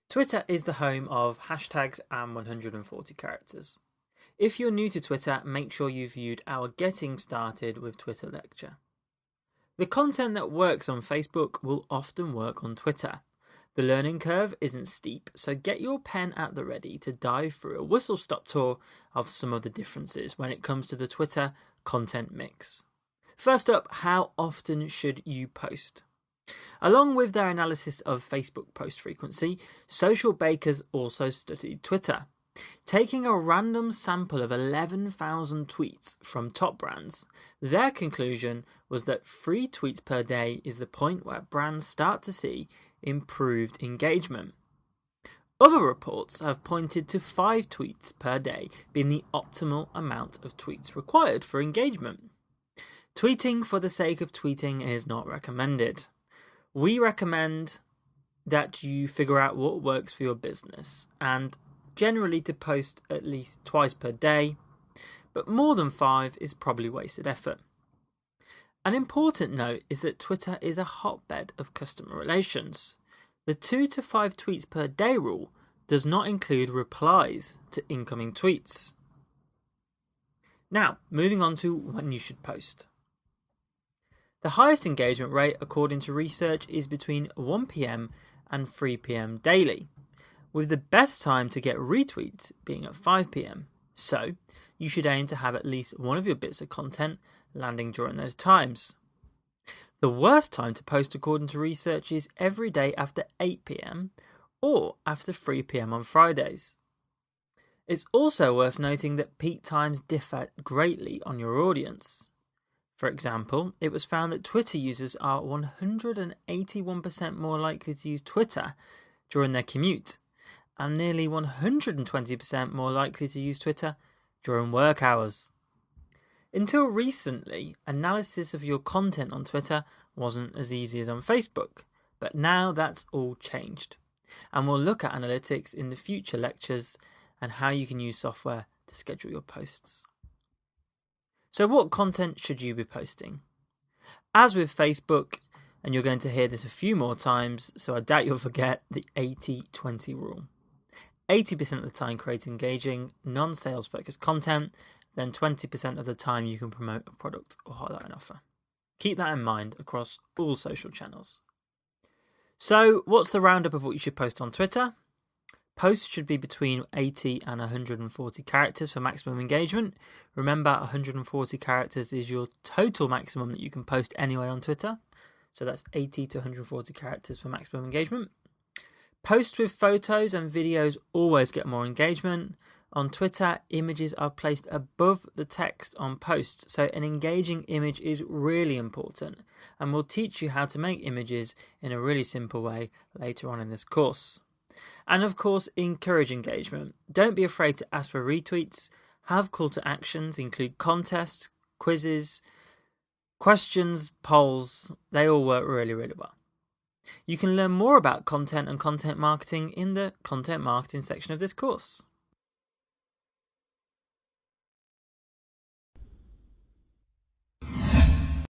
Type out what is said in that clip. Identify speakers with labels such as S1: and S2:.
S1: Twitter is the home of hashtags and 140 characters. If you're new to Twitter, make sure you've viewed our Getting Started with Twitter lecture. The content that works on Facebook will often work on Twitter. The learning curve isn't steep, so get your pen at the ready to dive through a whistle-stop tour of some of the differences when it comes to the Twitter content mix. First up, how often should you post? Along with their analysis of Facebook post frequency, Social Bakers also studied Twitter. Taking a random sample of 11,000 tweets from top brands, their conclusion was that 3 tweets per day is the point where brands start to see improved engagement. Other reports have pointed to 5 tweets per day being the optimal amount of tweets required for engagement. Tweeting for the sake of tweeting is not recommended. We recommend that you figure out what works for your business and generally to post at least twice per day, but more than 5 is probably wasted effort. An important note is that Twitter is a hotbed of customer relations. The 2 to 5 tweets per day rule does not include replies to incoming tweets. Now, moving on to when you should post. The highest engagement rate, according to research, is between 1 p.m. and 3 p.m. daily, with the best time to get retweets being at 5 p.m. So, you should aim to have at least one of your bits of content landing during those times. The worst time to post, according to research, is every day after 8 p.m. or after 3 p.m. on Fridays. It's also worth noting that peak times differ greatly on your audience. For example, it was found that Twitter users are 181% more likely to use Twitter during their commute, and nearly 120% more likely to use Twitter during work hours. Until recently, analysis of your content on Twitter wasn't as easy as on Facebook, but now that's all changed. And we'll look at analytics in the future lectures and how you can use software to schedule your posts. So what content should you be posting? As with Facebook, and you're going to hear this a few more times, so I doubt you'll forget the 80-20 rule. 80% of the time create engaging, non-sales focused content, then 20% of the time you can promote a product or highlight an offer. Keep that in mind across all social channels. So what's the roundup of what you should post on Twitter? Posts should be between 80 and 140 characters for maximum engagement. Remember, 140 characters is your total maximum that you can post anyway on Twitter. So that's 80 to 140 characters for maximum engagement. Posts with photos and videos always get more engagement. On Twitter, images are placed above the text on posts, so an engaging image is really important, and we'll teach you how to make images in a really simple way later on in this course. And of course, encourage engagement. Don't be afraid to ask for retweets. Have call to actions, include contests, quizzes, questions, polls. They all work really, really well. You can learn more about content and content marketing in the content marketing section of this course.